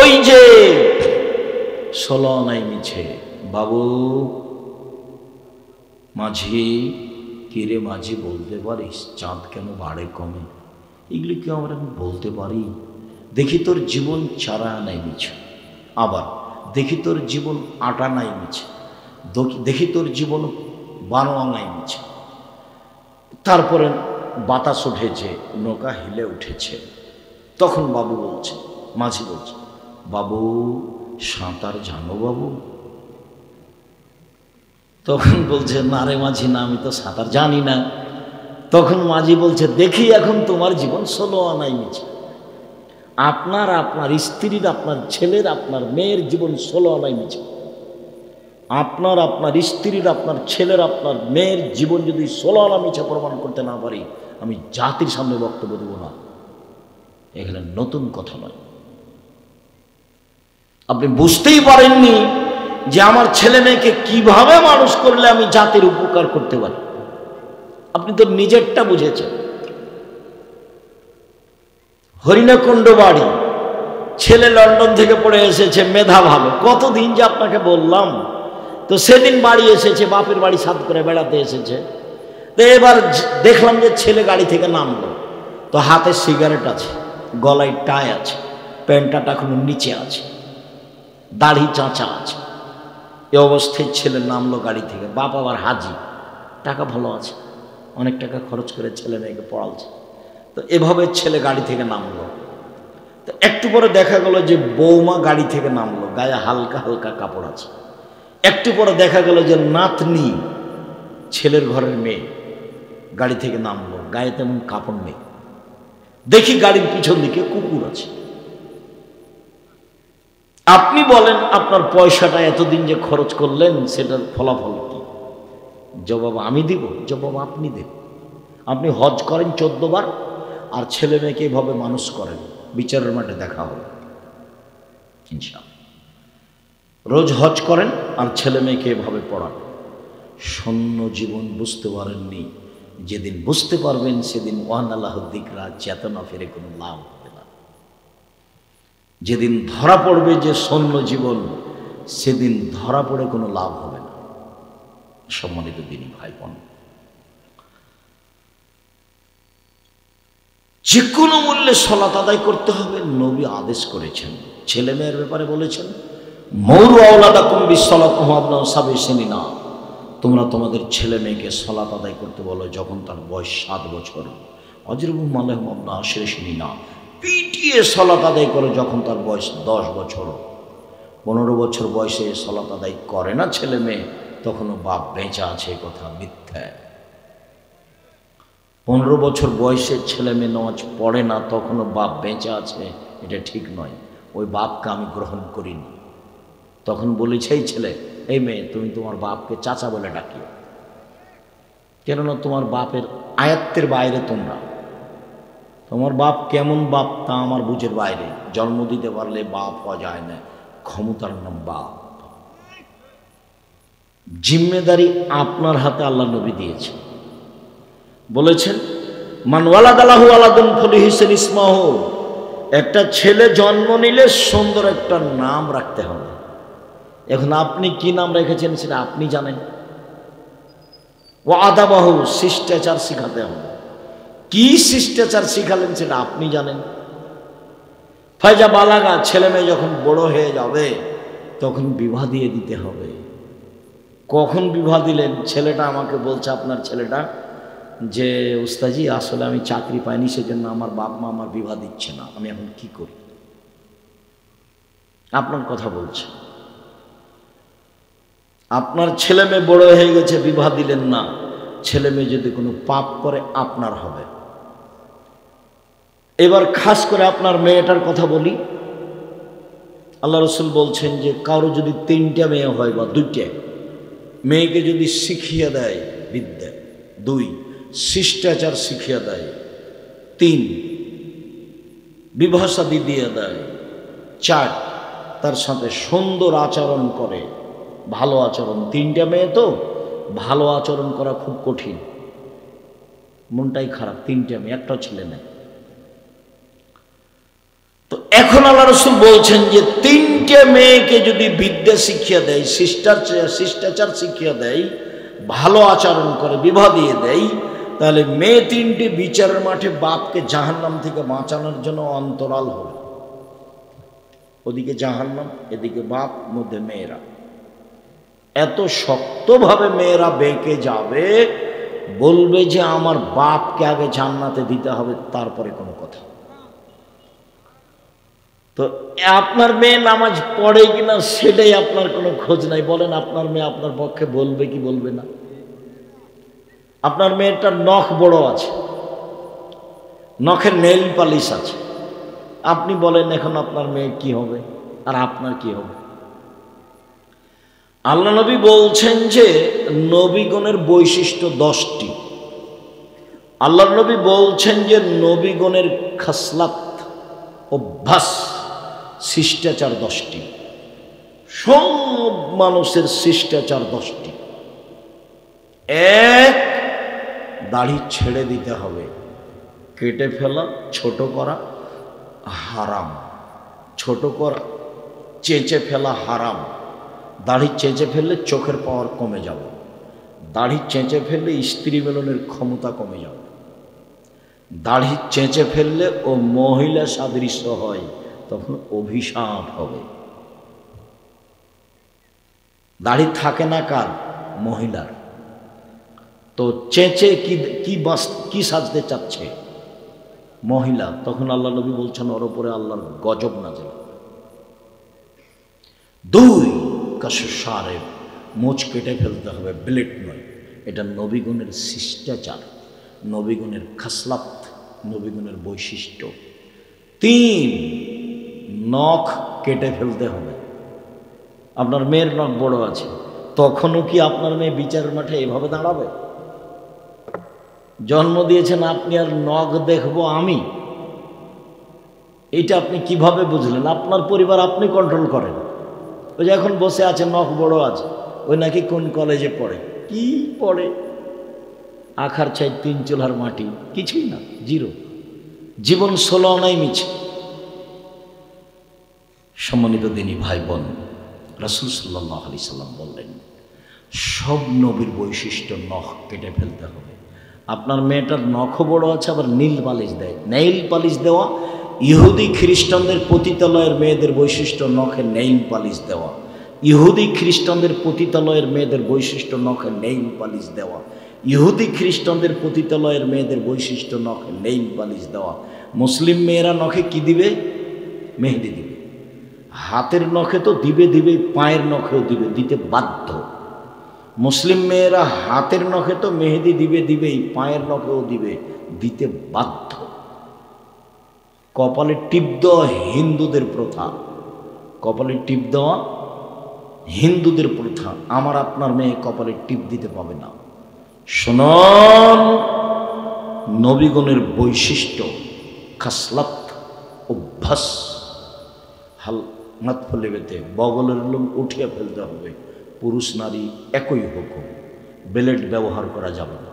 ওই যে 16 আনায় মিছে, বাবু মাঝি, কিরে মাঝি বলতে পারিস চাঁদ কেন বাড়ে কমে? এগুলি কি আমরা বলতে পারি? দেখি তোর জীবন 4 আনায় মিছে, আবার দেখি তোর জীবন 8 আনায় মিছে, দেখি তোর জীবন 12 আনায় মিছে। তারপরে বাতাস উঠেছে, নৌকা হিলে উঠেছে। তখন বাবু বলছে, মাঝি বলছে, বাবু সাঁতার জানো বাবু? তখন বলছে, না রে মাঝি, না, আমি তো সাঁতার জানি না। তখন মাঝি বলছে, দেখি এখন তোমার জীবন 16 আনায় মিছে। আপনার স্ত্রীর, আপনার ছেলের, আপনার মেয়ের জীবন 16 আনায় মিছে। আপনার স্ত্রীর, আপনার ছেলের, আপনার মেয়ের জীবন যদি 16 আনা মিছে প্রমাণ করতে না পারি, আমি জাতির সামনে বক্তব্য দেব না। এখানে নতুন কথা নয়। আপনি বুঝতেই পারেননি যে আমার ছেলে মেয়েকে কিভাবে মানুষ করলে আমি জাতির উপকার করতে পারি। আপনি তো নিজেরটা বুঝেছেন। হরিণাকুণ্ড বাড়ি, ছেলে লন্ডন থেকে পড়ে এসেছে, মেধা ভালো। কতদিন যে আপনাকে বললাম। তো সেদিন বাড়ি এসেছে, বাপের বাড়ি সাত করে বেড়াতে এসেছে। তো এবার দেখলাম যে ছেলে গাড়ি থেকে নামলো, তো হাতে সিগারেট আছে, গলায় টাই আছে, প্যান্টটা এখনো নিচে আছে, দাড়ি চাঁচা আছে। এ অবস্থায় ছেলে নামলো গাড়ি থেকে। বাপ আবার হাজি, টাকা ভালো আছে, অনেক টাকা খরচ করে ছেলে মেয়েকে পড়াচ্ছে। তো এভাবে ছেলে গাড়ি থেকে নামলো। তো একটু পরে দেখা গেল যে বৌমা গাড়ি থেকে নামলো, গায়ে হালকা হালকা কাপড় আছে। একটু পরে দেখা গেল যে নাতনি, ছেলের ঘরের মেয়ে, গাড়ি থেকে নামলো, গায়ে তেমন কাপড় নেই। দেখি গাড়ির পিছন দিকে কুকুর আছে। আপনি বলেন, আপনার পয়সাটা এতদিন যে খরচ করলেন, সেটার ফলাফল কি? জবাব আমি দিব, জবাব আপনি দেব। আপনি হজ করেন 14 বার, আর ছেলে মেয়েকে এভাবে মানুষ করেন, বিচারের মাঠে দেখা হবে ইনশাআল্লাহ। রোজ হজ করেন আর ছেলে মেয়েকে এভাবে পড়ান। শূন্য জীবন বুঝতে পারেননি, যেদিন বুঝতে পারবেন সেদিন ওয়ান আল্লাহ দিকরা, চেতনা ফিরে কোনো লাভ হবে না। যেদিন ধরা পড়বে যে শূন্য জীবন, সেদিন ধরা পড়ে কোনো লাভ হবে না। সম্মানিত দিনী ভাই বোন, যে কোনো মূল্যে সালাত আদায় করতে হবে, নবী আদেশ করেছেন। ছেলে মেয়ের ব্যাপারে বলেছেন, মৌরু আওলাদাকুম বিসসালাত ওয়া আবনাউ সাবঈ সিনিনা, তোমরা তোমাদের ছেলে মেয়েকে সালাত আদায় করতে বলো যখন তার বয়স 7 বছর। অজরুহুম আলাইহিম আবনাউ 10 সিনিনা, পিটিয়ে সালাত আদায় করে যখন তার বয়স 10 বছর। 15 বছর বয়সে সালাত আদায় করে না ছেলে মেয়ে, তখনও বাপ বেঁচে আছে, কথা মিথ্যা। 15 বছর বয়সে ছেলে মেয়ে নামাজ পড়ে না, তখনও বাপ বেঁচে আছে, এটা ঠিক নয়। ওই বাপকে আমি গ্রহণ করিনি। তখন বলেছে, এই ছেলে, এই মেয়ে, তুমি তোমার বাপকে চাচা বলে ডাকিও, কেননা তোমার বাপের আয়ত্তের বাইরে তোমরা। তোমার বাপ কেমন বাপ তা আমার বুঝের বাইরে। জন্ম দিতে পারলে বাপ হওয়া যায় না, ক্ষমতার নাম বাপ। জিম্মেদারি আপনার হাতে আল্লাহ নবী দিয়েছে। বলেছেন, মান ওয়ালাদালাহু ওয়ালাদুন ফালিহিসান ইসমাহু, একটা ছেলে জন্ম নিলে সুন্দর একটা নাম রাখতে হবে। এখন আপনি কি নাম রেখেছেন সেটা আপনি জানেন। ওয়া আদাবাহু, শিষ্টাচার শিখাতে হবে। কি শিষ্টাচার শিখালেন সেটা আপনি জানেন। ফাইজা বালাগা, ছেলে মেয়ে যখন বড় হয়ে যাবে তখন বিবাহ দিয়ে দিতে হবে। কখন বিবাহ দিলেন? ছেলেটা আমাকে বলছে, আপনার ছেলেটা, যে উস্তাজি আসলে আমি চাকরি পাইনি, সেজন্য আমার বাপ মা আমার বিবাহ দিচ্ছে না, আমি এখন কি করি? আপনার কথা বলছে। আপনার ছেলে মেয়ে বড় হয়ে গেছে, বিবাহ দিলেন না। ছেলে মেয়ে যদি কোনো পাপ করে আপনার হবে। এবার খাস করে আপনার মেয়েটার কথা বলি। আল্লাহ রসুল বলছেন যে কারো যদি 3টা মেয়ে হয় বা 2টা, মেয়েকে যদি শিখিয়ে দেয় বিদ্যা, 2 শিষ্টাচার শিখিয়ে দেয়, 3 বিবাহ শাদী দিয়ে দেয়, 4 তার সাথে সুন্দর আচরণ করে, ভালো আচরণ। 3টা মেয়ে তো ভালো আচরণ করা খুব কঠিন, মনটাই খারাপ। 3টা মেয়ে, একটা ছেলে নেই। তো এখন আল্লাহ রাসূল বলছেন যে তিনটে মেয়েকে যদি বিদ্যা শিখিয়ে দেয়, শিষ্টাচার শিখিয়ে দেয়, ভালো আচরণ করে বিবাহ দিয়ে দেয়, তাহলে মেয়ে তিনটে বিচারের মাঠে বাপকে জাহান্নাম থেকে বাঁচানোর জন্য অন্তরাল হবে। ওদিকে জাহান্নাম, এদিকে বাপ, মধ্যে মেয়েরা। এত শক্তভাবে মেয়েরা বেঁকে যাবে, বলবে যে আমার বাপকে আগে জান্নাতে দিতে হবে, তারপরে কোনো কথা। তো আপনার মেয়ে নামাজ পড়ে কিনা সেটাই আপনার কোনো খোঁজ নাই। বলেন আপনার মেয়ে আপনার পক্ষে বলবে কি বলবে না? আপনার মেয়েটার নখ বড় আছে, নখের নেইল পালিশ আছে, আপনি বলেন এখন আপনার মেয়ে কি হবে আর আপনার কি হবে? আল্লাহ নবী বলছেন যে নবীগণের বৈশিষ্ট্য 10টি। আল্লাহ নবী বলছেন যে নবীগণের খাসলাত, অভ্যাস, শিষ্টাচার 10টি। সব মানুষের শিষ্টাচার 10টি। এক, দাড়ি ছেড়ে দিতে হবে, কেটে ফেলা, ছোট করা হারাম। ছোট করা, চেঁচে ফেলা হারাম। দাড়ি চেঁচে ফেললে চোখের পাওয়ার কমে যাবে, দাড়ি চেঁচে ফেললে স্ত্রী মিলনের ক্ষমতা কমে যাবে, দাড়ি চেঁচে ফেললে ও মহিলা সাদৃশ্য হয়, তখন অভিশাপ হবে। দাড়ি থাকে না কার? মহিলার। তো চেঁচে কি সাজতে চাচ্ছে? মহিলা। তখন আল্লাহ নবী বলছেন ওর উপরে আল্লাহর গজব নাযিল। 2, কাশুসারে, মোচ কেটে ফেলতে হবে, ব্লেড নয়। এটা নবীগণের শিষ্টাচার, নবীগণের খাসলাত, নবীগণের বৈশিষ্ট্য। 3, নখ কেটে ফেলতে হবে। আপনার মেয়ের নখ বড় আছে, তখনও কি আপনার মেয়ে বিচারের মাঠে এভাবে দাঁড়াবে? জন্ম দিয়েছেন আপনি আর নখ দেখবো আমি, এটা আপনি কিভাবে বুঝলেন? আপনার পরিবার আপনি কন্ট্রোল করেন। ওই যে এখন বসে আছে, নখ বড় আছে, ওই নাকি কোন কলেজে পড়ে। কি পড়ে? আখার চাই 3 চুলার মাটি, কিছুই না, জিরো। জীবন 16 আনাই মিছে। সম্মানিত দিনী ভাই বোন, রাসূল সাল্লাল্লাহু আলাইহি সাল্লাম বললেন সব নবীর বৈশিষ্ট্য নখ কেটে ফেলতে হবে। আপনার মেয়েটার নখও বড় আছে, আবার নীল পালিশ দেয়। নেইল পালিশ দেওয়া ইহুদি খ্রিস্টানদের পতিতালয়ের মেয়েদের বৈশিষ্ট্য, নখে নেইল পালিশ দেওয়া। ইহুদি খ্রিস্টানদের পতিতালয়ের মেয়েদের বৈশিষ্ট্য, নখে নেইল পালিশ দেওয়া। ইহুদি খ্রিস্টানদের পতিতালয়ের মেয়েদের বৈশিষ্ট্য, নখে নেইল পালিশ দেওয়া। মুসলিম মেয়েরা নখে কি দিবে? মেহেদি দিবে। হাতের নখে তো দিবে, পায়ের নখেও দিবে, দিতে বাধ্য। মুসলিম মেয়েরা হাতের নখে তো মেহেদি দিবেই, পায়ের নখেও দিবে, দিতে বাধ্য। কপালে টিপ দেওয়া হিন্দুদের প্রথা, কপালে টিপ দেওয়া হিন্দুদের প্রথা। আমার আপনার মেয়ে কপালে টিপ দিতে পাবে না। শুনুন, নবীগণের বৈশিষ্ট্য, খাসলাত, অভ্যাস। হাত ফলে বেঁধে বগলের লোম উঠিয়ে ফেলতে হবে। পুরুষ নারী একই হুকুম, ব্লেড ব্যবহার করা যাবে না।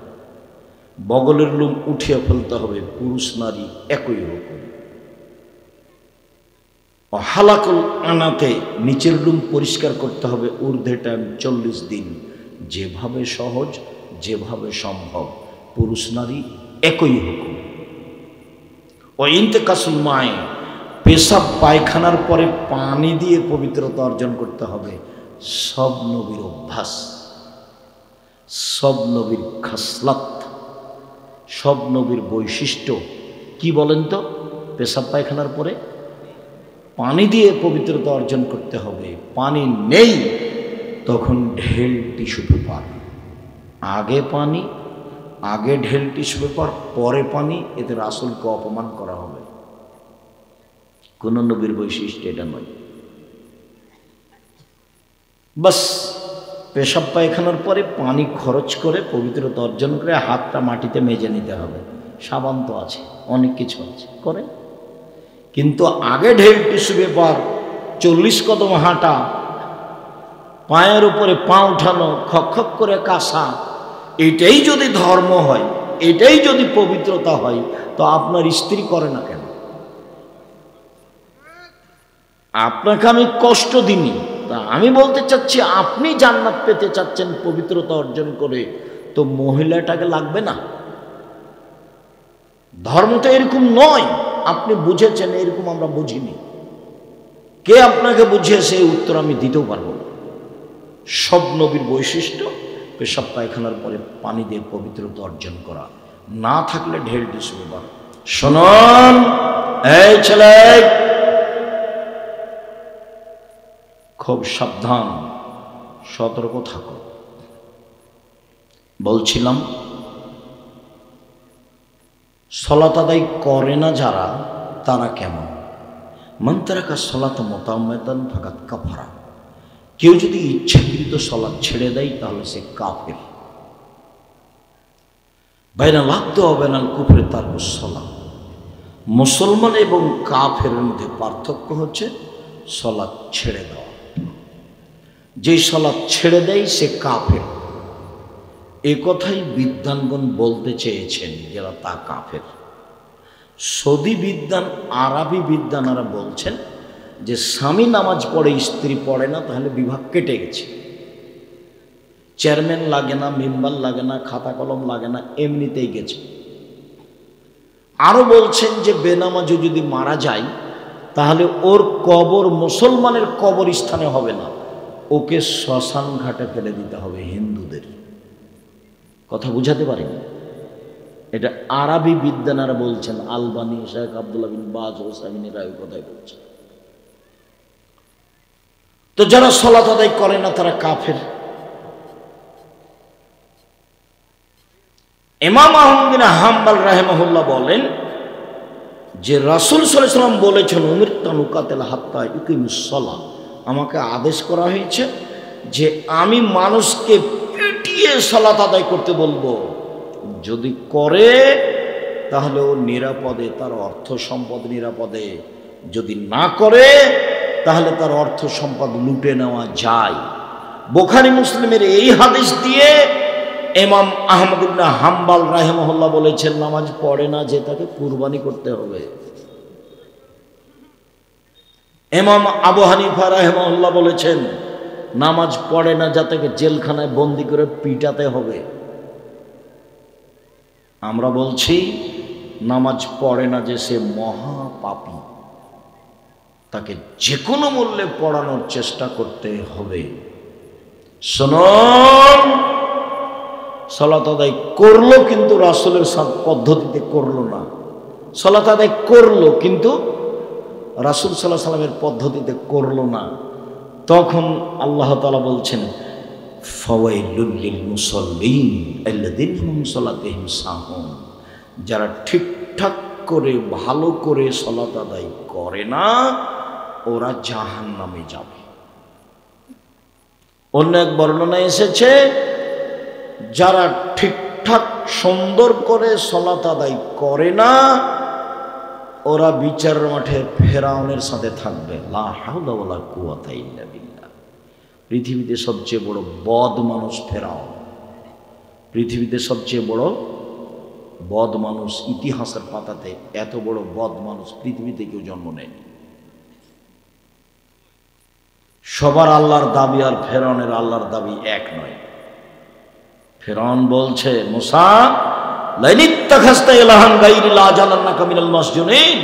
বগলের লোম উঠিয়ে ফেলতে হবে, পুরুষ নারী একই হুকুম। হালাকুল আনাতে নিচের লোম পরিষ্কার করতে হবে, ঊর্ধ্বে টাইম 40 দিন। যেভাবে সহজ, যেভাবে সম্ভব, পুরুষ নারী একই হুকুম। ও ইন্তেকাসুল মায়ে, পেশাব পায়খানার পরে পানি দিয়ে পবিত্রতা অর্জন করতে হবে। সব নবীর অভ্যাস, সব নবীর খাসলাত, সব নবীর বৈশিষ্ট্য। কি বলেন তো? পেশাব পায়খানার পরে পানি দিয়ে পবিত্রতা অর্জন করতে হবে। পানি নেই, তখন ঢেল টিস্যু পেপার। আগে পানি, আগে ঢেল টিস্যু পেপার, পরে পানি। এতে রাসূলকে অপমান করা হবে। কোন নবীর বৈশিষ্ট্য এটা নয়। বাস পেশাব পায়খানার পরে পানি খরচ করে পবিত্রতা অর্জন করে হাতটা মাটিতে মেজে নিতে হবে। সাবান তো আছে, অনেক কিছু আছে, করে। কিন্তু আগে ঢেল টিস্যু পেপার, 40 কদম হাঁটা, পায়ের উপরে পা উঠানো, খক করে কাশা, এটাই যদি ধর্ম হয়, এটাই যদি পবিত্রতা হয়, তো আপনার স্ত্রী করে না কেন? আপনাকে আমি কষ্ট দিইনি, তা আমি বলতে চাচ্ছি আপনি জান্নাত পেতে চাচ্ছেন পবিত্রতা অর্জন করে, তো মহিলাটাকে লাগবে না? ধর্ম তো এরকম নয়। আপনি বুঝেছেন, এরকম আমরা বুঝিনি। কে আপনাকে বুঝিয়েছে এই উত্তর আমি দিতেও পারবো না। সব নবীর বৈশিষ্ট্য পেশাব পায়খানার পরে পানি দিয়ে পবিত্রতা অর্জন করা, না থাকলে ঢেল ডিসবার। শুনুন এই ছেলে, খুব সাবধান, সতর্ক থাকো। বলছিলাম সলাত আদায় করে না যারা, তারা কেমন? মান তারাকা সলাত মুতাআম্মিদান ফাকাদ কাফারা। কেউ যদি ইচ্ছাকৃত সলাত ছেড়ে দেয় তাহলে সে কাফের। বাইনাল আবদি ওয়া বাইনাল কুফরি তারকুস সালাত। মুসলমান এবং কাফেরের মধ্যে পার্থক্য হচ্ছে সলাত ছেড়ে দেওয়া। যে সলাত ছেড়ে দেয় সে কাফের। এ কথাই বিদ্বানগণ বলতে চেয়েছেন যারা তা কাফের। সৌদি বিদ্বান, আরবি বিদ্বানারা বলছেন যে স্বামী নামাজ পড়ে স্ত্রী পড়ে না, তাহলে বিভাগ কেটে গেছে। চেয়ারম্যান লাগে না, মেম্বার লাগে না, খাতা কলম লাগে না, এমনিতেই গেছে। আরও বলছেন যে বেনামাজও যদি মারা যায় তাহলে ওর কবর মুসলমানের কবরস্থানে হবে না, ওকে শ্মশান ঘাটে ফেলে দিতে হবে হিন্দুদের। কথা বুঝাতে পারিনি? এটা আরবি বিদ্বানারা বলছেন। আলবানি, শেখ আব্দুল্লাহ বিন বাজ, ওসামিনীরা ওই কথাই বলছেন। তো যারা সালাত আদায় করে না তারা কাফের। ইমাম আহমদ বিন হাম্বল রাহিমাহুল্লাহ বলেন যে রাসূল সাল্লাল্লাহু আলাইহি ওয়াসাল্লাম বলেছেন, উমিরতু আন উকাতিলা হাত্তা ইউকিমুস সালাহ। আমাকে আদেশ করা হয়েছে যে আমি মানুষকে পিটিয়ে সালাত আদায় করতে বলবো। যদি করে তাহলে ও নিরাপদে, তার অর্থ সম্পদ নিরাপদে। যদি না করে তাহলে তার অর্থ সম্পদ লুটে নেওয়া যায়। বুখারী মুসলিমের এই হাদিস দিয়ে ইমাম আহমদ ইবনে হাম্বল রাহিমাহুল্লাহ বলেছেন, নামাজ পড়ে না যে তাকে কুরবানি করতে হবে। ইমাম আবু হানিফা রাহিমাহুল্লাহ বলেছেন, নামাজ পড়ে না যা তাকে জেলখানায় বন্দি করে পিটাতে হবে। আমরা বলছি নামাজ পড়ে না যে সে মহাপাপী, তাকে যে কোনো মূল্যে পড়ানোর চেষ্টা করতে হবে। শুনুন, সালাত আদায় করলো কিন্তু রাসূলের পদ্ধতিতে করলো না। সালাত আদায় করলো কিন্তু রাসূল সাল্লাল্লাহু আলাইহি ওয়াসাল্লামের পদ্ধতিতে করলো না। তখন আল্লাহ তাআলা বলছেন, ফাওয়াইলুল লিল মুসাল্লিন আল্লাযীনা হুম সালাতিহিম সাহুন। যারা ঠিকঠাক করে ভালো করে সালাত আদায় করে না ওরা জাহান্নামে যাবে। অন্য এক বর্ণনায় এসেছে, যারা ঠিকঠাক সুন্দর করে সালাত আদায় করে না ওরা বিচারের মাঠে ফেরাউনের সাথে থাকবে। লা হাওলা ওয়ালা কুওয়াতা ইল্লা বিল্লাহ। পৃথিবীতে সবচেয়ে বড় বদ মানুষ ফেরাউন। পৃথিবীতে সবচেয়ে বড় বদ মানুষ, ইতিহাসের পাতাতে এত বড় বদ মানুষ পৃথিবীতে কেউ জন্ম নেয়নি। সবার আল্লাহর দাবি আর ফেরাউনের আল্লাহর দাবি এক নয়। ফেরাউন বলছে, মুসা লাইনিত্তাখাযতা ইলাহান গায়রি লাজালান্নাকা মিনাল মাসজুনিন।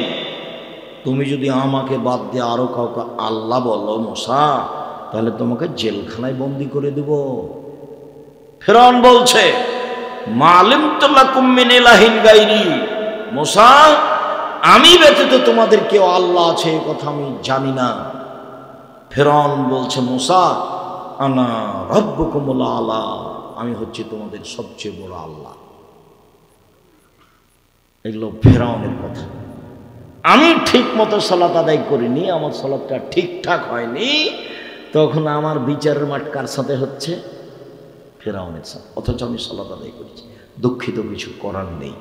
তুমি যদি আমাকে বাদ দিয়ে আরো কাউকে আল্লাহ বলো মুসা, তাহলে তোমাকে জেলখানায় বন্দি করে দেব। ফেরাউন বলছে, মা আলিমতু লাকুম মিন ইলাহিন গায়রি। মুসা, আমি ব্যতীত তোমাদের কেউ আল্লাহ আছে এই কথা আমি জানি না। ফেরাউন বলছে, মুসা আনা রাব্বুকুমুল আলা, আমি হচ্ছে তোমাদের সবচেয়ে বড় আল্লাহ। এগুলো ফেরাউনের কথা। আমি ঠিক মতো সালাত আদায় করিনি, আমার সালাতটা ঠিকঠাক হয়নি, তখন আমার বিচারের মাঠ কার সাথে হচ্ছে? ফেরাউনের সাথে। অথচ আমি সালাত আদায় করেছি। দুঃখিত, কিছু করার নেই।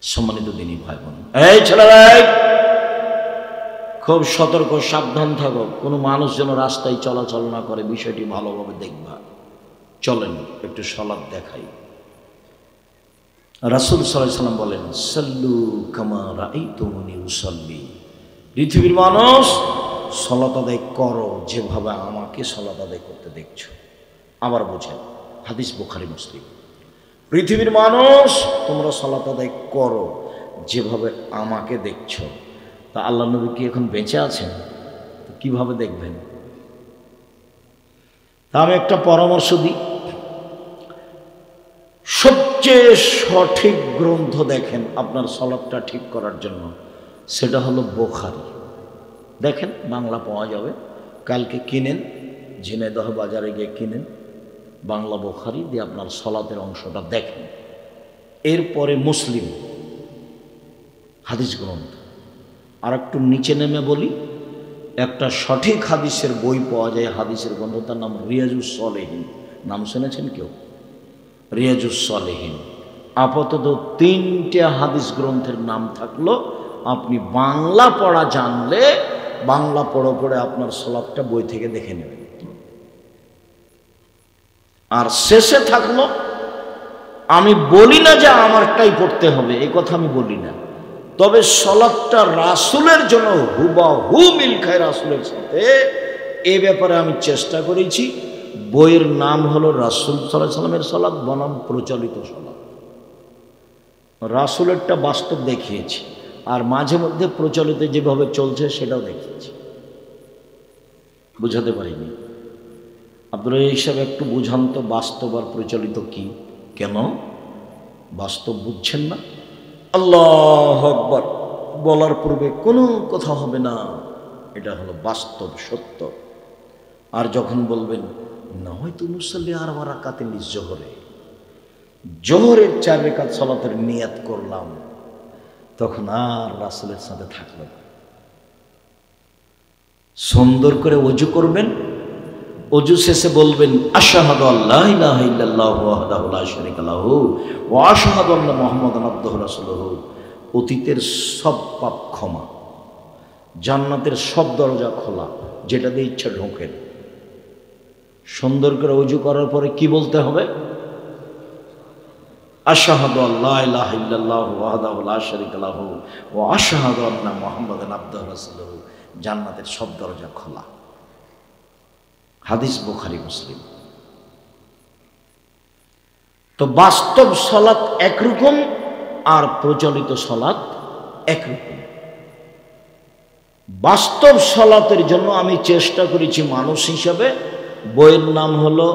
সম্মানিত দিনী ভাই বোন, এই ছেলেরা খুব সতর্ক, সাবধান থাকো। কোনো মানুষ যেন রাস্তায় চলাচল না করে, বিষয়টি ভালোভাবে দেখবা। চলেন একটু সালাত দেখাই। রাসূল সাল্লাল্লাহু আলাইহি ওয়াসাল্লাম বলেন, সাল্লু কামা রাআইতুমুনি উসাল্লি। পৃথিবীর মানুষ সালাত আদায় করো যেভাবে আমাকে সালাত আদায় করতে দেখছো। আবার বোঝেন, হাদিস বুখারী মুসলিম। পৃথিবীর মানুষ তোমরা সালাত আদায় করো যেভাবে আমাকে দেখছো। তা আল্লাহ নবী কি এখন বেঁচে আছেন? কিভাবে দেখবেন? তা আমি একটা পরামর্শ দিই, সবচেয়ে সঠিক গ্রন্থ দেখেন আপনার সালাতটা ঠিক করার জন্য, সেটা হলো বুখারী। দেখেন, বাংলা পাওয়া যাবে, কালকে কিনেন, ঝিনাইদহ বাজারে গিয়ে কিনেন বাংলা বুখারী দিয়ে আপনার সালাতের অংশটা দেখেন। এরপরে মুসলিম হাদিস গ্রন্থ। আর একটু নিচে নেমে বলি, একটা সঠিক হাদিসের বই পাওয়া যায়, হাদিসের গ্রন্থ, তার নাম রিয়াজুস সালেহীন। নাম শুনেছেন কেউ? রিয়াজুস সালেহীন। আপাতত 3টে হাদিস গ্রন্থের নাম থাকলো, আপনি বাংলা পড়া জানলে বাংলা পড়ে আপনার সালাতটা বই থেকে দেখে নেবেন। আর শেষে থাকলো, আমি বলি না যে আমারটাই পড়তে হবে, এই কথা আমি বলি না, তবে সালাতটা রাসূলের জন্য হুবাহু মিল খায় রাসূলের সাথে, এ ব্যাপারে আমি চেষ্টা করেছি। বইয়ের নাম হলো রাসূল সাল্লাল্লাহু আলাইহি ওয়াসাল্লামের সালাত বনাম প্রচলিত সালাত। রাসূলেরটা বাস্তব দেখিয়েছি, আর মাঝে মধ্যে প্রচলিত যেভাবে চলছে সেটাও দেখিয়েছি। বুঝাতে পারিনি? আপনারা এই হিসাবে একটু বুঝান তো, বাস্তব আর প্রচলিত কি? কেন বাস্তব বুঝছেন না? আল্লাহু আকবার বলার পূর্বে কোনো কথা হবে না, এটা হলো বাস্তব সত্য। আর যখন বলবেন নয়তো মুসাল্লি আরবা রাকাতিন লিজ-জোহরে, জোহরের 4 রাকাত সালাতের নিয়াত করলাম, তখন আর রাসূলের সাথে থাকলো না। সুন্দর করে ওযু করবেন, ওযু শেষে বলবেন আশহাদু আল্লা ইলাহা ইল্লাল্লাহু ওয়াহদাহু লা শারীকা লাহু ওয়া আশহাদু আন্না মুহাম্মাদান আবদুহু রাসূলুহু। অতীতের সব পাপ ক্ষমা, জান্নাতের সব দরজা খোলা, যেটা দিয়ে ইচ্ছা ঢোকেন। সুন্দর করে ওযু করার পরে কি বলতে হবে? আশহাদু আল্লা ইলাহা ইল্লাল্লাহু ওয়াহদাহু লা শারীকা লাহু ওয়া আশহাদু আন্না মুহাম্মাদান আবদুহু রাসূলুহু। জান্নাতের সব দরজা খোলা। হাদিস বুখারী মুসলিম। তো বাস্তব সালাত একরকম আর প্রচলিত সালাত একরকম। বাস্তব সালাতের জন্য আমি চেষ্টা করেছি মানুষ হিসাবে, বইয়ের নাম হলো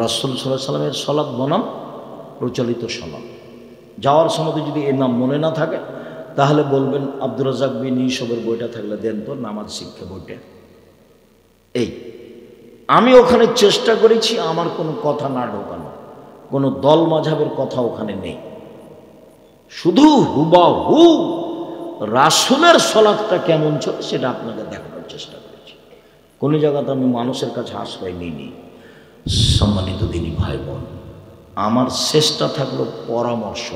রাসূল সাল্লাল্লাহু আলাইহি ওয়াসাল্লামের সালাত বনাম প্রচলিত সালাত। যাওয়ার সময় যদি এর নাম মনে না থাকে তাহলে বলবেন আব্দুর রাজ্জাক বিন ইউসুফের বইটা থাকলে দেন তো, নামাজ শিক্ষা বইটা। এই আমি ওখানে চেষ্টা করেছি আমার কোনো কথা না ঢোকানো, কোনো দল মাযহাবের কথা ওখানে নেই, শুধু হুবাহু রাসূলের সালাতটা কেমন ছিল সেটা আপনাকে দেখানোর চেষ্টা করেছি। কোনো জায়গাতে আমি মানুষের কাছে আশ্রয় নিইনি। সম্মানিত দিনী ভাই বোন, আমার চেষ্টা থাকলো পরামর্শ।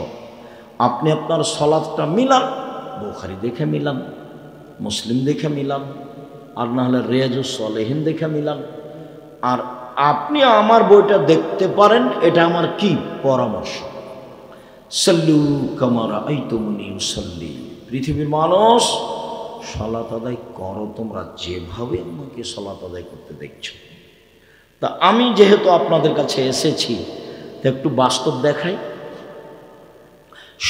আপনি আপনার সালাতটা মিলান, বুখারী দেখে মিলান, মুসলিম দেখে মিলান, আর না হলে রিয়াজুস সালেহীন দেখে মিলান। আর আপনি আমার বইটা দেখতে পারেন, এটা আমার কি পরামর্শ। সাল্লু কামা রাআইতুমুনি উসাল্লি। পৃথিবীর মানুষ সালাত আদায় করো তোমরা যেভাবে আমাকে সালাত আদায় করতে দেখছো। তা আমি যেহেতু আপনাদের কাছে এসেছি, একটু বাস্তব দেখাই।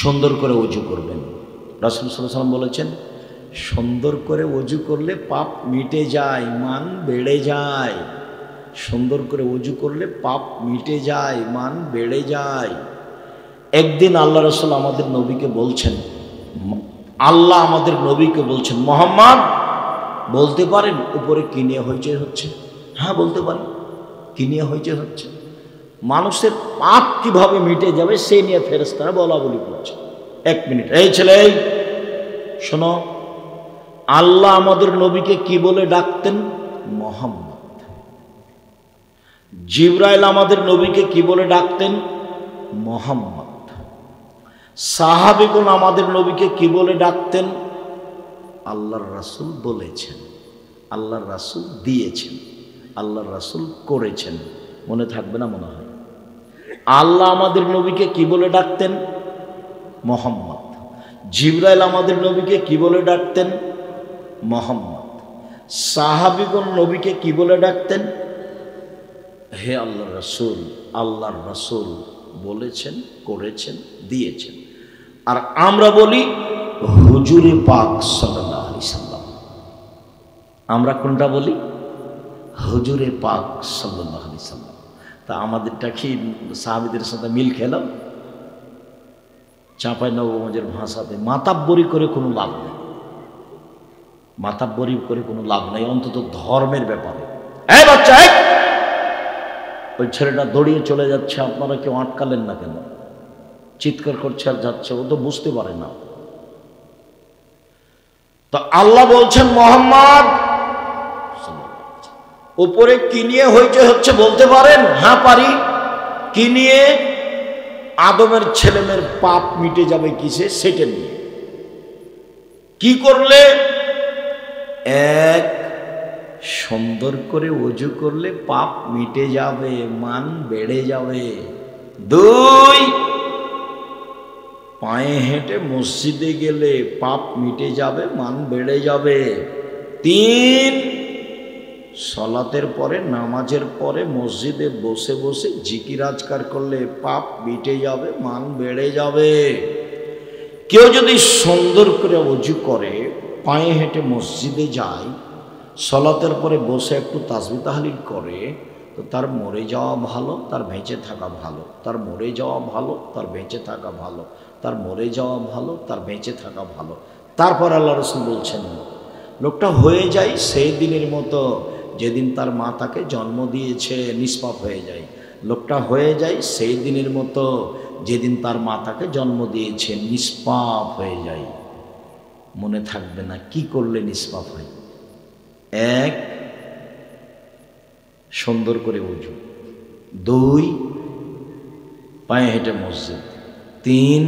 সুন্দর করে ওযু করবেন। রাসূল সাল্লাল্লাহু আলাইহি ওয়াসাল্লাম বলেছেন, সুন্দর করে ওযু করলে পাপ মিটে যায়, মান বেড়ে যায়। সুন্দর করে ওযু করলে পাপ মিটে যায়, মান বেড়ে যায়। একদিন আল্লাহ রাসূল আমাদের নবীকে বলছেন, আল্লাহ আমাদের নবীকে বলছেন, মুহাম্মদ বলতে পারেন উপরে কি নিয়ে হইচই হচ্ছে? হ্যাঁ বলতে পারি। কি নিয়ে হইচই হচ্ছে? মানুষের পাপ কিভাবে মিটে যাবে সেই নিয়ে ফেরেশতারা বলা বলি করছে। 1 মিনিট, এই ছেলে শোনো, আল্লাহ আমাদের নবীকে কি বলে ডাকতেন? মুহাম্মদ। জিবরাইল আমাদের নবীকে কি বলে ডাকতেন? মুহাম্মদ। সাহাবীগণ আমাদের নবীকে কি বলে ডাকতেন? আল্লাহর রাসূল বলেছেন, আল্লাহর রাসূল দিয়েছেন, আল্লাহর রাসূল করেছেন। মনে থাকবে না মনে হয়? আল্লাহ আমাদের নবীকে কি বলে ডাকতেন? মুহাম্মদ। জিবরাইল আমাদের নবীকে কি বলে ডাকতেন? মোহাম্মদ। সাহাবীগণ নবীকে কি বলে ডাকতেন? হে আল্লাহর রাসূল, আল্লাহর রাসূল বলেছেন, করেছেন, দিয়েছেন। আর আমরা বলি হুজুরে পাক সাল্লাল্লাহু আলাইহি সাল্লাম। আমরা কোনটা বলি? হুজুরে পাক সাল্লাল্লাহু আলাইহি সাল্লাম। তা আমাদেরটা কি সাহাবীদের সাথে মিল খেলাম? চাঁপাইনবাবগঞ্জের ভাষাতে মাতাব্বরি করে কোনো লাভ নেই, মাতাব্বরি করে কোনো লাভ নেই, অন্তত ধর্মের ব্যাপারে। এই বাচ্চা, ওই ছেলেটা দৌড়িয়ে চলে যাচ্ছে, আপনারা কেউ আটকালেন না কেন? চিৎকার করছে আর যাচ্ছে, ও তো বুঝতে পারে না। তো আল্লাহ বলছেন মোহাম্মদ উপরে কি নিয়ে হইচই হচ্ছে বলতে পারেন? হ্যাঁ পারি। কি নিয়ে? আদমের ছেলেমেয়ের পাপ মিটে যাবে কিসে? সেটা নিয়ে। কি করলে? এক, সুন্দর করে ওযু করলে পাপ মিটে যাবে, মান বেড়ে যাবে। দুই, পায়ে হেঁটে মসজিদে গেলে পাপ মিটে যাবে, মান বেড়ে যাবে। তিন, সালাতের পরে, নামাজের পরে মসজিদে বসে বসে জিকির আজকার করলে পাপ মিটে যাবে, মান বেড়ে যাবে। কেউ যদি সুন্দর করে ওযু করে, পায়ে হেঁটে মসজিদে যায়, সালাতের পরে বসে একটু তাসবিহ তাহলিল করে, তো তার মরে যাওয়া ভালো, তার বেঁচে থাকা ভালো, তার মরে যাওয়া ভালো, তার বেঁচে থাকা ভালো, তার মরে যাওয়া ভালো, তার বেঁচে থাকা ভালো। তারপর আল্লাহ রাসূল বলছেন, লোকটা হয়ে যায় সেই দিনের মতো যেদিন তার মা তাকে জন্ম দিয়েছে, নিষ্পাপ হয়ে যায়। লোকটা হয়ে যায় সেই দিনের মতো যেদিন তার মা তাকে জন্ম দিয়েছে, নিষ্পাপ হয়ে যায়। মনে থাকবে না কি করলে নিষ্পাপ হয়? এক, সুন্দর করে ওযু। দুই, পায়ে হেঁটে মসজিদ। তিন,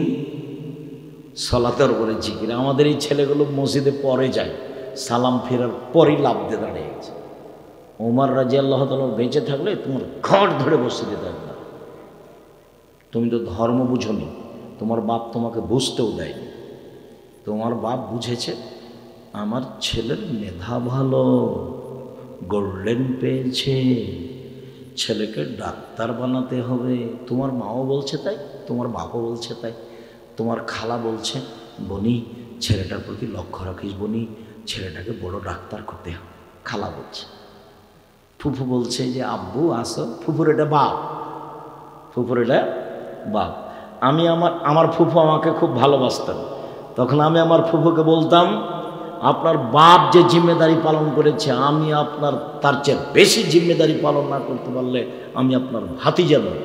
সালাতের উপরে জিকির। আমাদের এই ছেলেগুলো মসজিদে পরে যায়, সালাম ফেরার পরই লাভ দিয়ে দাঁড়িয়ে গেছে। ওমর রাদিয়াল্লাহু তাআলা বেঁচে থাকলে তোমার ঘর ধরে বসে দিতে একবার। তুমি তো ধর্ম বুঝোনি, তোমার বাপ তোমাকে বুঝতেও দেয়নি। তোমার বাপ বুঝেছে আমার ছেলের মেধা ভালো, গোল্ডেন পেয়েছে, ছেলেকে ডাক্তার বানাতে হবে। তোমার মাও বলছে তাই, তোমার বাপও বলছে তাই, তোমার খালা বলছে বনি ছেলেটার প্রতি লক্ষ্য রাখিস, বনি ছেলেটাকে বড় ডাক্তার করতে হবে, খালা বলছে। ফুফু বলছে যে আব্বু আসো, ফুফুর এটা বাপ, ফুফুর এটা বাপ। আমি আমার ফুফু আমাকে খুব ভালোবাসতেন, তখন আমি আমার ফুফুকে বলতাম আপনার বাপ যে জিম্মেদারি পালন করেছে, আমি আপনার তার চেয়ে বেশি জিম্মেদারি পালন না করতে পারলে আমি আপনার ভাতিজা নই।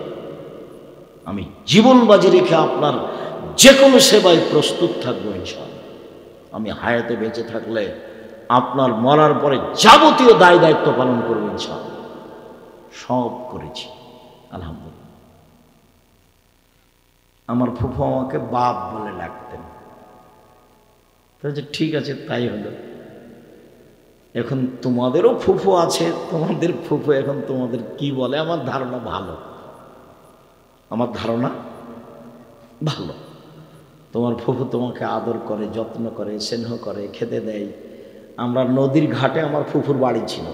আমি জীবন বাজি রেখে আপনার যে কোনো সেবায় প্রস্তুত থাকবো ইনশাআল্লাহ। আমি হায়াতে বেঁচে থাকলে আপনার মরার পরে যাবতীয় দায় দায়িত্ব পালন করবো ইনশাআল্লাহ। সব করেছি আলহামদুলিল্লাহ। আমার ফুফু আমাকে বাপ বলে ডাকতেন। ঠিক আছে, তাই হলো। এখন তোমাদেরও ফুফু আছে, তোমাদের ফুফু এখন তোমাদের কি বলে আমার ধারণা ভালো, আমার ধারণা ভালো। তোমার ফুফু তোমাকে আদর করে, যত্ন করে, স্নেহ করে, খেতে দেয়। আমরা নদীর ঘাটে আমার ফুফুর বাড়ি ছিল,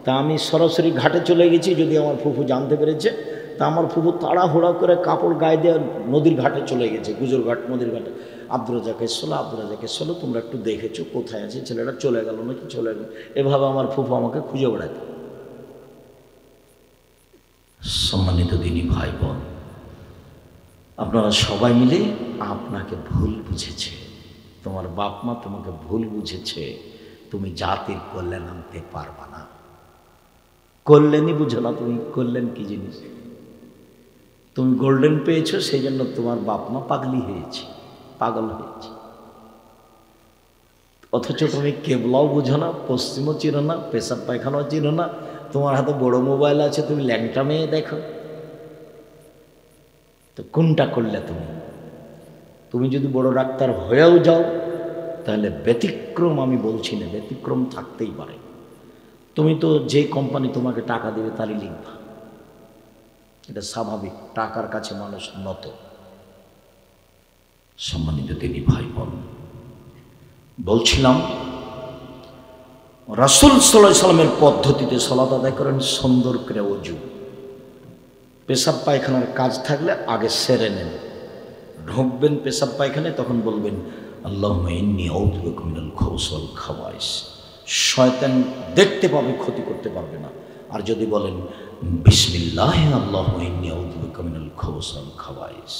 তা আমি সরাসরি ঘাটে চলে গেছি। যদি আমার ফুফু জানতে পেরেছে, তা আমার ফুফু তাড়াহুড়া করে কাপড় গায়ে দিয়ে নদীর ঘাটে চলে গেছে, গুজর ঘাট নদীর ঘাটে। আব্দুর রাজ্জাক এসলো, আব্দুর রাজ্জাক এসলো, তোমরা একটু দেখেছো কোথায় আছে ছেলেটা, চলে গেল নাকি চলে গেল। এভাবে আমার ফুফু আমাকে খুঁজে বেড়াতে। সম্মানিত দিনী ভাই বোন, আপনারা সবাই মিলে আপনাকে ভুল বুঝেছে, তোমার বাপ মা তোমাকে ভুল বুঝেছে। তুমি জাতির কল্যাণ আনতে পারবা না। কল্যাণই বুঝো না তুমি, কল্যাণ কি জিনিস? তুমি গোল্ডেন পেয়েছো, সেই জন্য তোমার বাপ মা পাগলি হয়েছে, পাগল হয়েছে। অথচ তুমি কেবলাও বুঝো না, পশ্চিমও চিনো না, পেশাব পায়খানাও চিনো না। তোমার হাতে বড় মোবাইল আছে, তুমি ল্যাংটা মেয়ে দেখো। তো কোনটা করলে তুমি? তুমি যদি বড় ডাক্তার হয়েও যাও, তাহলে ব্যতিক্রম আমি বলছি না, ব্যতিক্রম থাকতেই পারে। তুমি তো যে কোম্পানি তোমাকে টাকা দেবে তারই লিখবা, এটা স্বাভাবিক। টাকার কাছে মানুষ নত। সম্মানিত দিনী ভাই বোন, বলছিলাম রাসূল সাল্লাল্লাহু আলাইহি সাল্লামের পদ্ধতিতে সালাত আদায় করেন, সুন্দর করে ওযু। পেশাব পায়খানার কাজ থাকলে আগে সেরে নেন। ঢুকবেন পেশাব পায়খানায়, তখন বলবেন আল্লাহুম্মা ইন্নী আউযু বিকা মিনাল খুবুসি ওয়াল খাবাইস। শয়তান দেখতে পাবে, ক্ষতি করতে পারবে না। আর যদি বলেন বিসমিল্লাহ আল্লাহুম্মা ইন্নী আউযু বিকা মিনাল খুবুসি ওয়াল খাবাইস,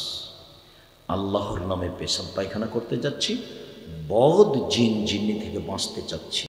আল্লাহর নামে পেশাব পায়খানা করতে যাচ্ছি, বদ জিন জিন্নি থেকে বাঁচতে চাচ্ছি।